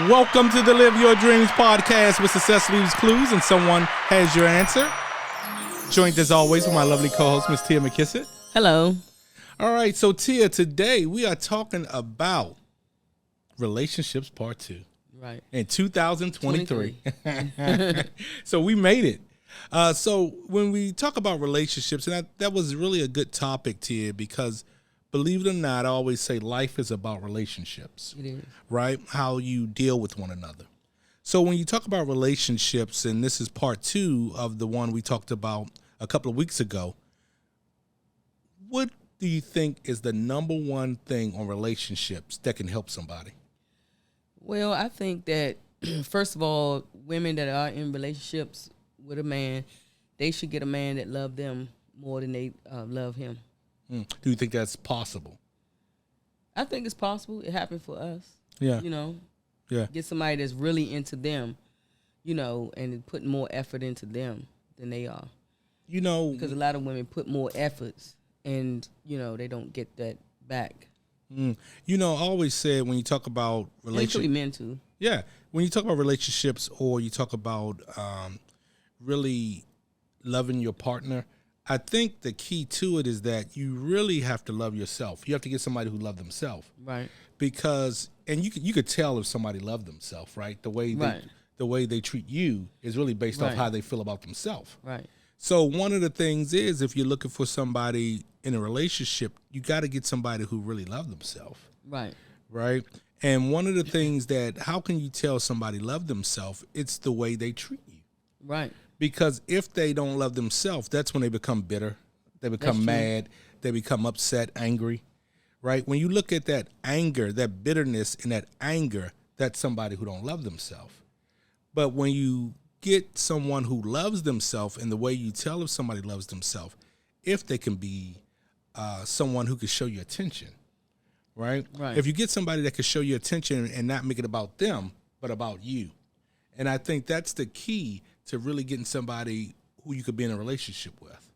Welcome to the Live Your Dreams podcast, where success leaves clues and someone has your answer. Joined as always with my lovely co-host, Miss Tia McKissick. Hello. All right, so Tia, today we are talking about relationships part 2. Right. In 2023. So we made it. So when we talk about relationships, and that was really a good topic, Tia, because believe it or not, I always say life is about relationships. It is. Right? How you deal with one another. So when you talk about relationships, and this is part 2 of the one we talked about a couple of weeks ago, what do you think is the number one thing on relationships that can help somebody? Well, I think that, first of all, women that are in relationships with a man, they should get a man that loves them more than they love him. Do you think that's possible? I think it's possible. It happened for us. Yeah. You know? Yeah. Get somebody that's really into them, you know, and putting more effort into them than they are. You know. Because a lot of women put more efforts and, you know, they don't get that back. You know, I always said when you talk about relationships. Men too. Yeah. When you talk about relationships or you talk about really loving your partner, I think the key to it is that you really have to love yourself. You have to get somebody who loves themselves. Right. Because, and you could tell if somebody loved themselves, right? The way they treat you is really based off how they feel about themselves. Right. So one of the things is, if you're looking for somebody in a relationship, you got to get somebody who really loves themselves. Right. Right. And one of the things that, how can you tell somebody love themselves? It's the way they treat you. Right. Because if they don't love themselves, that's when they become bitter. They become mad. They become upset, angry. Right? When you look at that anger, that bitterness and that anger, that's somebody who don't love themselves. But when you get someone who loves themselves, and the way you tell if somebody loves themselves, if they can be someone who can show you attention, right? Right. If you get somebody that can show you attention and not make it about them, but about you. And I think that's the key to really getting somebody who you could be in a relationship with.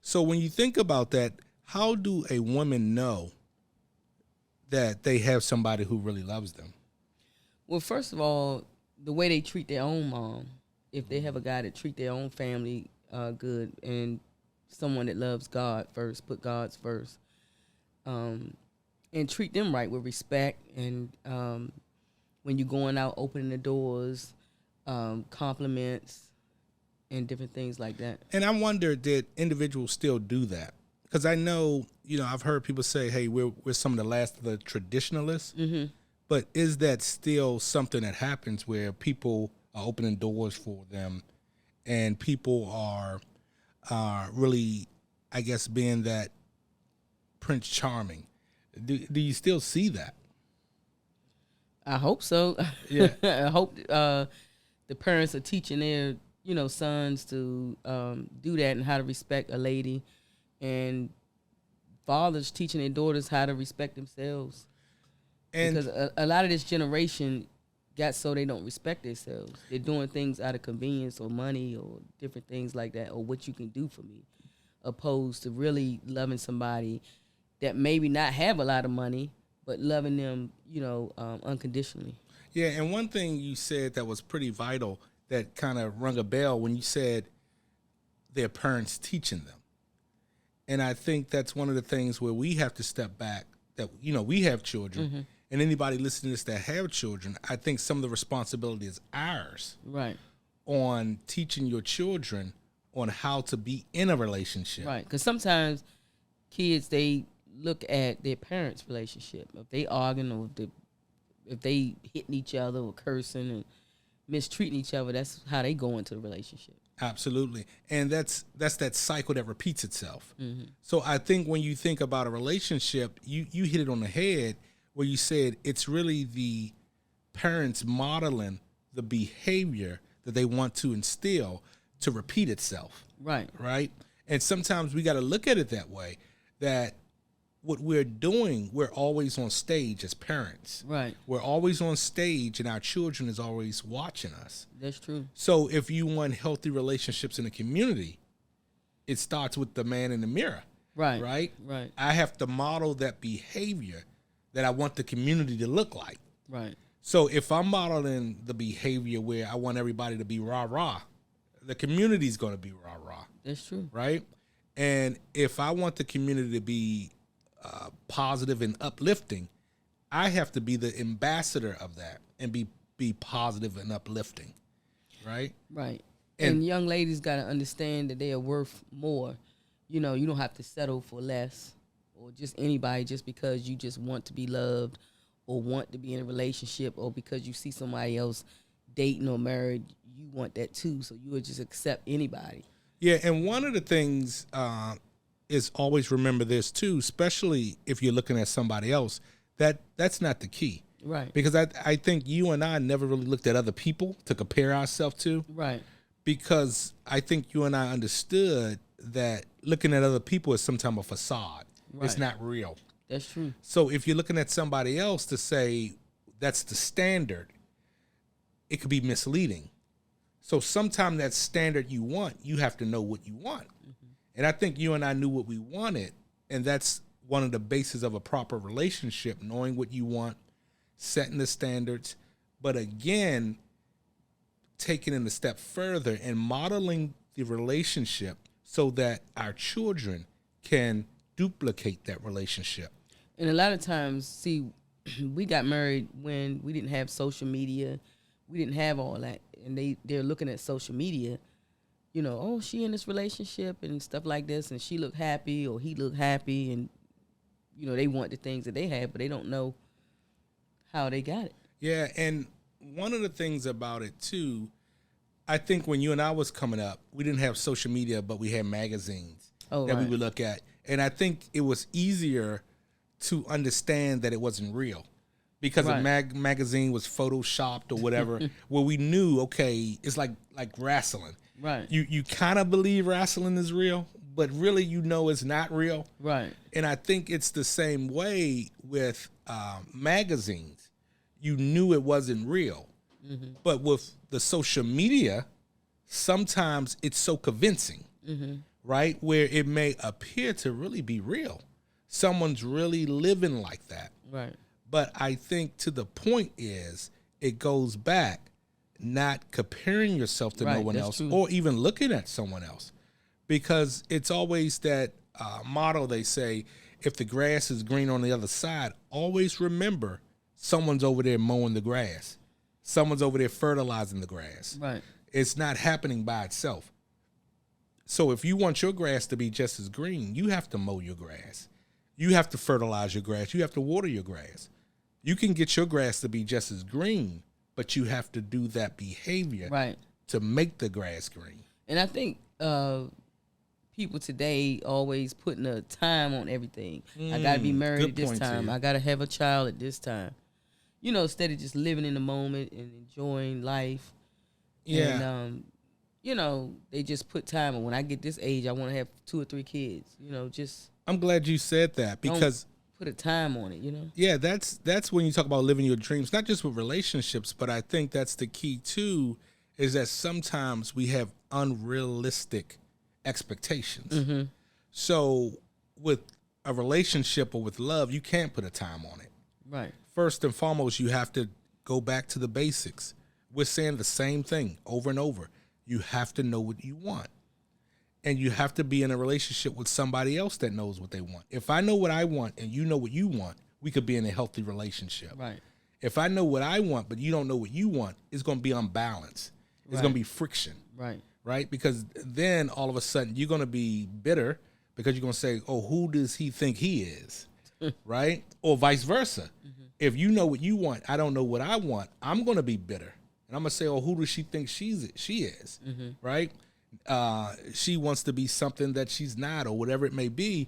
So when you think about that, how do a woman know that they have somebody who really loves them? Well, first of all, the way they treat their own mom. If they have a guy that treat their own family good, and someone that loves God first, put God's first, and treat them right with respect, and when you're going out, opening the doors, compliments, and different things like that. And I wonder, did individuals still do that? Because I know, you know, I've heard people say, hey, we're some of the last of the traditionalists. Mm-hmm. But is that still something that happens where people are opening doors for them and people are really, I guess, being that Prince Charming? Do you still see that? I hope so. Yeah. I hope the parents are teaching their, you know, sons to do that and how to respect a lady, and fathers teaching their daughters how to respect themselves. And because a lot of this generation got so they don't respect themselves. They're doing things out of convenience or money or different things like that, or what you can do for me, opposed to really loving somebody that maybe not have a lot of money, but loving them, you know, unconditionally. Yeah, and one thing you said that was pretty vital that kind of rung a bell when you said their parents teaching them. And I think that's one of the things where we have to step back, that, you know, we have children. Mm-hmm. And anybody listening to this that have children, I think some of the responsibility is ours. Right. On teaching your children on how to be in a relationship. Right. Because sometimes kids, they look at their parents' relationship. If they arguing or if they hitting each other or cursing and mistreating each other, that's how they go into the relationship. Absolutely. And that's that cycle that repeats itself. Mm-hmm. So I think when you think about a relationship, you hit it on the head where you said it's really the parents modeling the behavior that they want to instill to repeat itself. Right. Right? And sometimes we got to look at it that way, that what we're doing, we're always on stage as parents. Right. We're always on stage, and our children is always watching us. That's true. So if you want healthy relationships in the community, it starts with the man in the mirror. Right. Right? Right. I have to model that behavior that I want the community to look like. Right. So if I'm modeling the behavior where I want everybody to be rah-rah, the community's going to be rah-rah. That's true. Right? And if I want the community to be positive and uplifting, I have to be the ambassador of that and be positive and uplifting. Right? Right. And young ladies got to understand that they are worth more. You know, you don't have to settle for less or just anybody just because you just want to be loved or want to be in a relationship or because you see somebody else dating or married, you want that too. So you would just accept anybody. Yeah, and one of the things is always remember this too, especially if you're looking at somebody else, that's not the key. Right. Because I think you and I never really looked at other people to compare ourselves to. Right. Because I think you and I understood that looking at other people is sometimes a facade. Right. It's not real. That's true. So if you're looking at somebody else to say that's the standard, it could be misleading. So sometimes that standard you want, you have to know what you want. Mm-hmm. And I think you and I knew what we wanted, and that's one of the bases of a proper relationship, knowing what you want, setting the standards, but again, taking it a step further and modeling the relationship so that our children can duplicate that relationship. And a lot of times, see, we got married when we didn't have social media. We didn't have all that. And they're looking at social media, you know, oh, she in this relationship and stuff like this, and she looked happy or he looked happy, and, you know, they want the things that they have, but they don't know how they got it. Yeah, and one of the things about it, too, I think when you and I was coming up, we didn't have social media, but we had magazines that we would look at. And I think it was easier to understand that it wasn't real because a magazine was photoshopped or whatever, where we knew, okay, it's like wrestling. Right. You kind of believe wrestling is real, but really you know it's not real. Right. And I think it's the same way with magazines. You knew it wasn't real. Mm-hmm. But with the social media, sometimes it's so convincing, right? Where it may appear to really be real. Someone's really living like that. Right. But I think to the point is it goes back not comparing yourself to no one else true. Or even looking at someone else. Because it's always that motto they say, if the grass is green on the other side, always remember someone's over there mowing the grass. Someone's over there fertilizing the grass. Right. It's not happening by itself. So if you want your grass to be just as green, you have to mow your grass. You have to fertilize your grass. You have to water your grass. You can get your grass to be just as green, but you have to do that behavior to make the grass green. And I think people today always putting a time on everything. I got to be married at this time. I got to have a child at this time. You know, instead of just living in the moment and enjoying life. Yeah. And, you know, they just put time on. When I get this age, I want to have 2 or 3 kids. You know, just. I'm glad you said that because. Put a time on it, you know? Yeah, that's when you talk about living your dreams, not just with relationships, but I think that's the key too, is that sometimes we have unrealistic expectations. Mm-hmm. So with a relationship or with love, you can't put a time on it. Right. First and foremost, you have to go back to the basics. We're saying the same thing over and over. You have to know what you want. And you have to be in a relationship with somebody else that knows what they want. If I know what I want and you know what you want, we could be in a healthy relationship. Right. If I know what I want, but you don't know what you want, it's going to be unbalanced. It's going to be friction. Right. Right? Because then all of a sudden you're going to be bitter because you're going to say, oh, who does he think he is? Right? Or vice versa. Mm-hmm. If you know what you want, I don't know what I want, I'm going to be bitter. And I'm going to say, oh, who does she think she is? Mm-hmm. Right? She wants to be something that she's not or whatever it may be.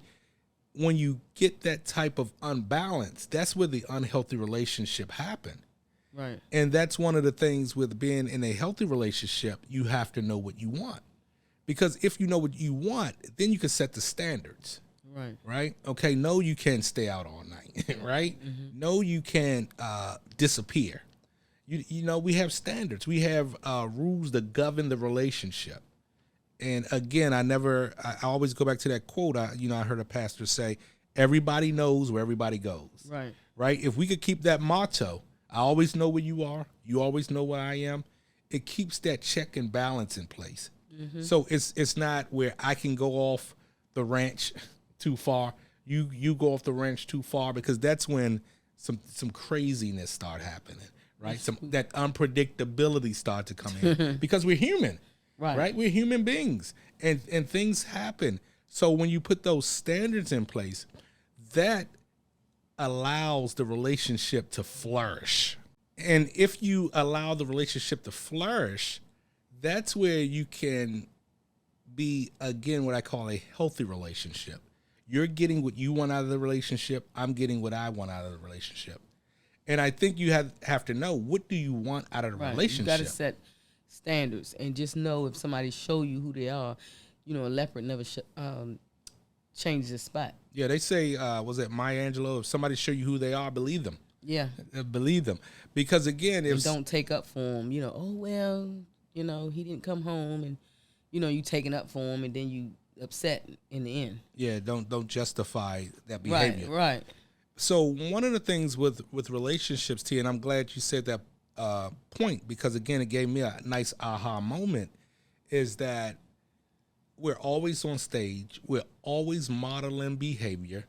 When you get that type of unbalance, that's where the unhealthy relationship happen. Right. And that's one of the things with being in a healthy relationship, you have to know what you want. Because if you know what you want, then you can set the standards. Right. Right? Okay, no, you can't stay out all night. Right? Mm-hmm. No, you can't disappear. You know, we have standards. We have rules that govern the relationship. And again, I always go back to that quote. I heard a pastor say, everybody knows where everybody goes. Right. Right. If we could keep that motto, I always know where you are. You always know where I am. It keeps that check and balance in place. So it's not where I can go off the ranch too far. You go off the ranch too far, because that's when some craziness start happening, right? That unpredictability start to come in because we're human, right? We're human beings, and things happen. So when you put those standards in place, that allows the relationship to flourish. And if you allow the relationship to flourish, that's where you can be, again, what I call a healthy relationship. You're getting what you want out of the relationship. I'm getting what I want out of the relationship. And I think you have to know, what do you want out of the relationship? You got to set standards and just know if somebody show you who they are. You know, a leopard never changes his spot. Yeah, they say, was it Maya Angelou? If somebody show you who they are, believe them. Yeah. Believe them. Because, again, if... don't take up for him. You know, oh, well, you know, he didn't come home, and, you know, you taking up for him, and then you upset in the end. Yeah, don't justify that behavior. Right. So one of the things with relationships, Tia, and I'm glad you said that point, because, again, it gave me a nice aha moment, is that we're always on stage. We're always modeling behavior.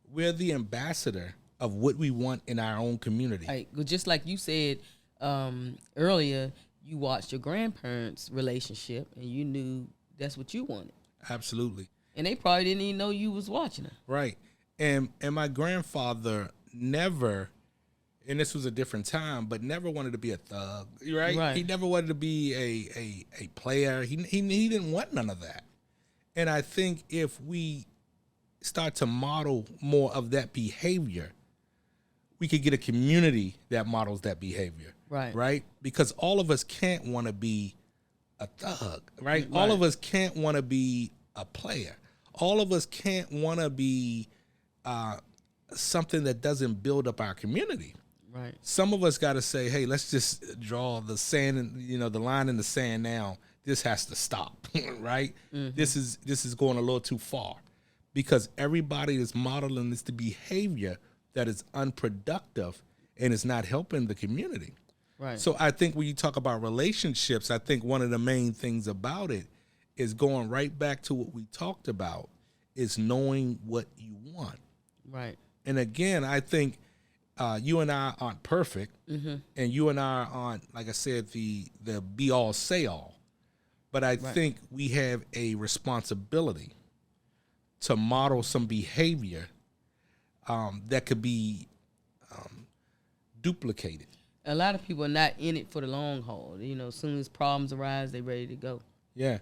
We're the ambassador of what we want in our own community. Right. Well, just like you said earlier, you watched your grandparents' relationship, and you knew that's what you wanted. Absolutely. And they probably didn't even know you was watching it. Right. And my grandfather never, and this was a different time, but never wanted to be a thug, right? He never wanted to be a player. He didn't want none of that. And I think if we start to model more of that behavior, we could get a community that models that behavior. Right? Because all of us can't want to be a thug, right? All of us can't want to be a player. All of us can't want to be something that doesn't build up our community. Right. Some of us got to say, hey, let's just draw the sand, and the line in the sand now. This has to stop, right? Mm-hmm. This is going a little too far, because everybody is modeling this behavior that is unproductive and is not helping the community. Right. So I think when you talk about relationships, I think one of the main things about it is going right back to what we talked about, is knowing what you want. Right. And again, I think you and I aren't perfect, and you and I aren't, like I said, the be all say all. But I think we have a responsibility to model some behavior that could be duplicated. A lot of people are not in it for the long haul. As soon as problems arise, they're ready to go. Yeah.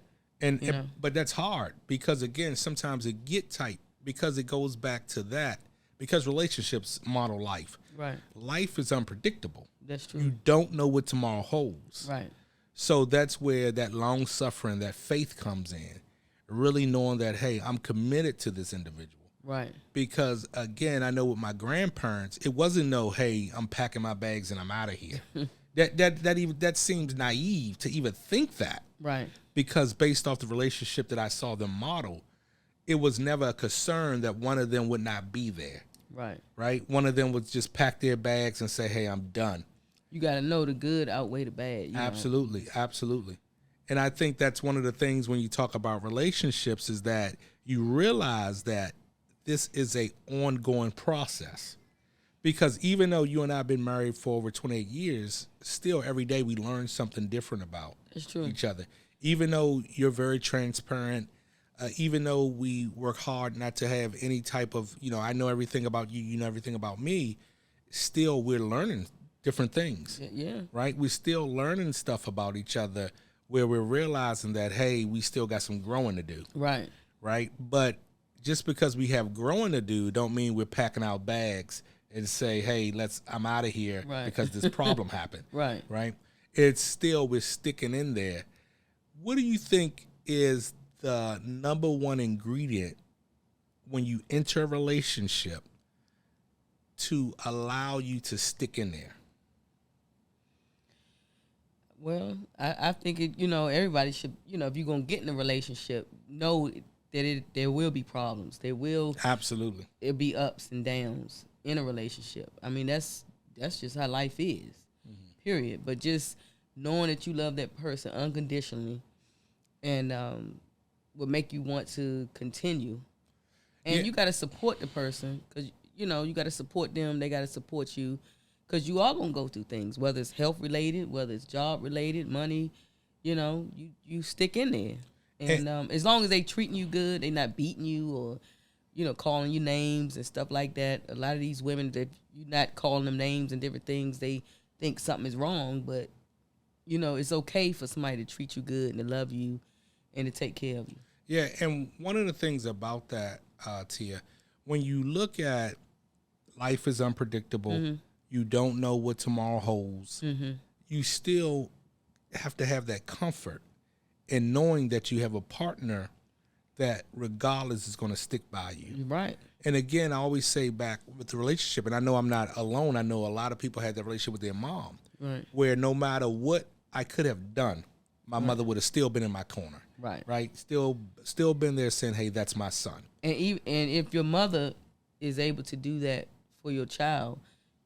But that's hard, because, again, sometimes it get tight, because it goes back to that, because relationships model life. Right. Life is unpredictable. That's true. You don't know what tomorrow holds. Right. So that's where that long suffering, that faith comes in, really knowing that, hey, I'm committed to this individual. Right. Because, again, I know with my grandparents, it wasn't no, hey, I'm packing my bags and I'm out of here. That seems naive to even think that. Right. Because based off the relationship that I saw them model, it was never a concern that one of them would not be there. Right. Right? One of them would just pack their bags and say, hey, I'm done. You got to know the good outweigh the bad. Absolutely. Absolutely. And I think that's one of the things when you talk about relationships, is that you realize that this is a ongoing process. Because even though you and I have been married for over 28 years, still every day we learn something different about each other. Even though you're very transparent, even though we work hard not to have any type of, I know everything about you, you know everything about me, still we're learning different things. Yeah. Right? We're still learning stuff about each other, where we're realizing that, hey, we still got some growing to do. Right. Right? But just because we have growing to do don't mean we're packing our bags and say, hey, I'm out of here because this problem happened. Right. Right? It's still, we're sticking in there. What do you think is the number one ingredient when you enter a relationship to allow you to stick in there? Well, I think everybody should, if you're going to get in a relationship, know that there will be problems. There will absolutely. It'll be ups and downs in a relationship. I mean, that's that's just how life is. Period. But just knowing that you love that person unconditionally, and will make you want to continue. And you got to support the person, because you got to support them. They got to support you, because you are gonna go through things, whether it's health related, whether it's job related, money. You stick in there, and as long as they treating you good, they not beating you or calling you names and stuff like that. A lot of these women, that you're not calling them names and different things, they think something is wrong. But it's okay for somebody to treat you good and to love you and to take care of you. Yeah, and one of the things about that, Tia, when you look at life is unpredictable, you don't know what tomorrow holds, you still have to have that comfort in knowing that you have a partner that regardless is going to stick by you. Right. And again, I always say back with the relationship, and I know I'm not alone, I know a lot of people had that relationship with their mom, right, where no matter what I could have done, my mother would have still been in my corner. Right. Right. Still been there saying, hey, that's my son. And if your mother is able to do that for your child,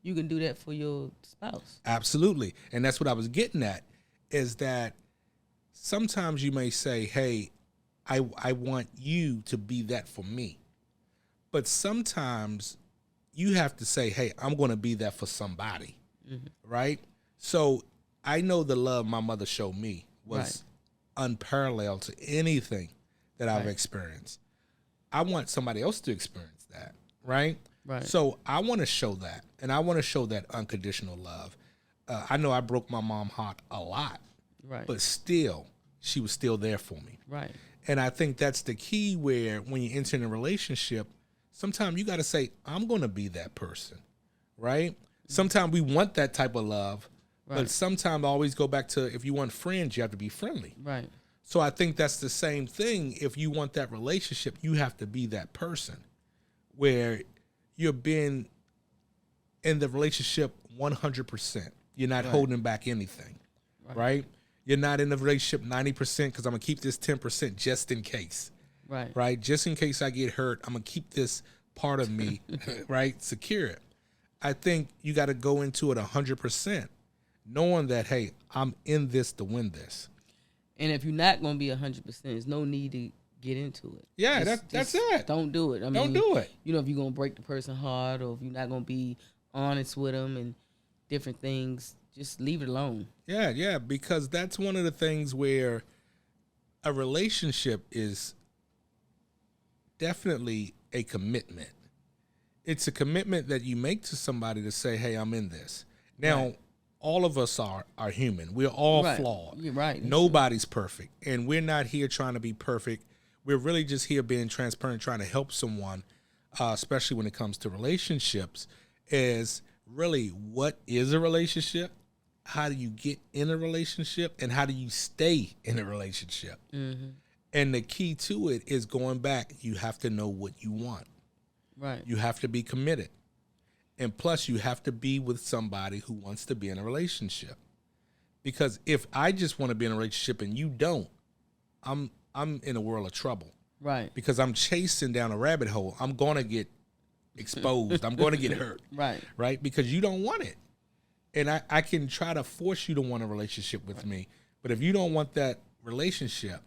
you can do that for your spouse. Absolutely. And that's what I was getting at, is that sometimes you may say, hey, I want you to be that for me. But sometimes you have to say, hey, I'm going to be that for somebody. Right. So I know the love my mother showed me was unparalleled to anything that I've experienced. I want somebody else to experience that, right? Right. So I want to show that, and I want to show that unconditional love. I know I broke my mom's heart a lot, right, but still, she was still there for me. Right. And I think that's the key, where when you enter in a relationship, sometimes you got to say, I'm going to be that person, right? Sometimes we want that type of love. Right. But sometimes I always go back to, if you want friends, you have to be friendly. Right. So I think that's the same thing. If you want that relationship, you have to be that person where you're being in the relationship 100%. You're not holding back anything, right? You're not in the relationship 90% because I'm going to keep this 10% just in case. Right. Just in case I get hurt, I'm going to keep this part of me, right, secure it. I think you got to go into it 100%. Knowing that, hey, I'm in this to win this. And if you're not going to be 100%, there's no need to get into it. Yeah, that's it. Don't do it. Don't do it. If you're going to break the person's heart, or if you're not going to be honest with them and different things, just leave it alone. Yeah, because that's one of the things where a relationship is definitely a commitment. It's a commitment that you make to somebody to say, hey, I'm in this. Now, all of us are human. We're all flawed. You're right. Nobody's perfect. And we're not here trying to be perfect. We're really just here being transparent, trying to help someone, especially when it comes to relationships, is really, what is a relationship? How do you get in a relationship? And how do you stay in a relationship? And the key to it is going back. You have to know what you want. Right. You have to be committed. And plus, you have to be with somebody who wants to be in a relationship. Because if I just want to be in a relationship and you don't, I'm in a world of trouble. Right. Because I'm chasing down a rabbit hole. I'm going to get exposed. I'm going to get hurt. Right. Right? Because you don't want it. And I can try to force you to want a relationship with me. But if you don't want that relationship,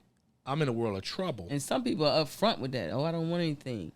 I'm in a world of trouble. And some people are upfront with that. Oh, I don't want anything.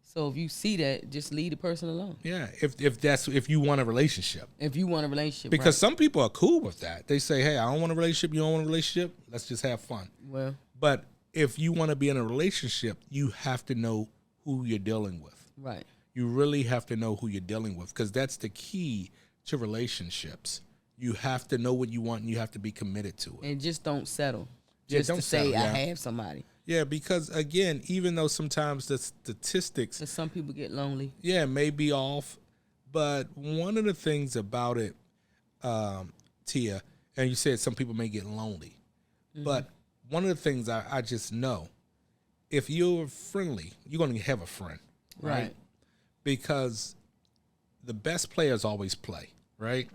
So if you see that, just leave the person alone. Yeah, if you want a relationship. If you want a relationship. Because some people are cool with that. They say, hey, I don't want a relationship. You don't want a relationship? Let's just have fun. Well. But if you want to be in a relationship, you have to know who you're dealing with. Right. You really have to know who you're dealing with, because that's the key to relationships. You have to know what you want, and you have to be committed to it. And just don't settle. Just don't say, I have somebody. Yeah, because, again, even though sometimes the statistics... Because some people get lonely. Yeah, may be off. But one of the things about it, Tia, and you said some people may get lonely. But one of the things I just know, if you're friendly, you're going to have a friend. Right? Because the best players always play, right?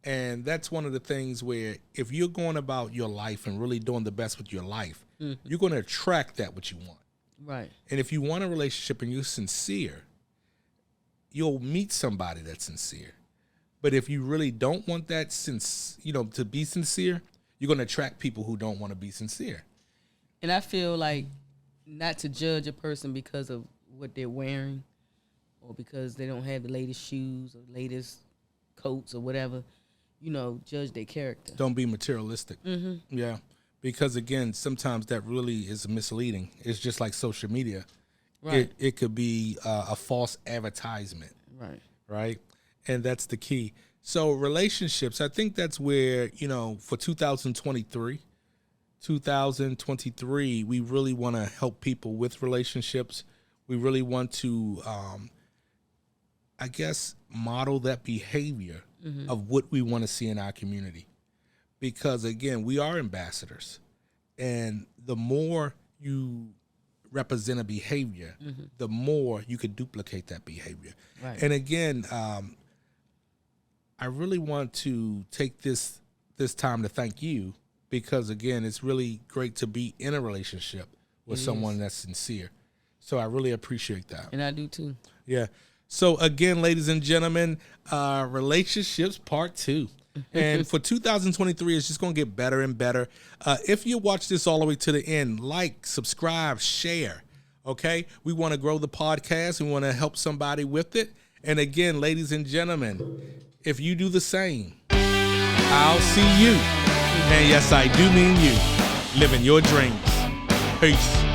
And that's one of the things where if you're going about your life and really doing the best with your life, you're going to attract that what you want. Right. And if you want a relationship and you're sincere, you'll meet somebody that's sincere. But if you really don't want that, to be sincere, you're going to attract people who don't want to be sincere. And I feel like not to judge a person because of what they're wearing or because they don't have the latest shoes or latest coats or whatever, judge their character. Don't be materialistic. Mm-hmm. Yeah. Because, again, sometimes that really is misleading. It's just like social media. Right. It could be a false advertisement. Right. Right? And that's the key. So relationships, I think that's where, for 2023, we really want to help people with relationships. We really want to, model that behavior of what we want to see in our community. Because, again, we are ambassadors. And the more you represent a behavior, the more you could duplicate that behavior. Right. And, again, I really want to take this time to thank you because, again, it's really great to be in a relationship with someone that's sincere. So I really appreciate that. And I do too. Yeah. So, again, ladies and gentlemen, relationships part 2. And for 2023, it's just going to get better and better. If you watch this all the way to the end, like, subscribe, share, okay? We want to grow the podcast. We want to help somebody with it. And, again, ladies and gentlemen, if you do the same, I'll see you. And, yes, I do mean you, living your dreams. Peace.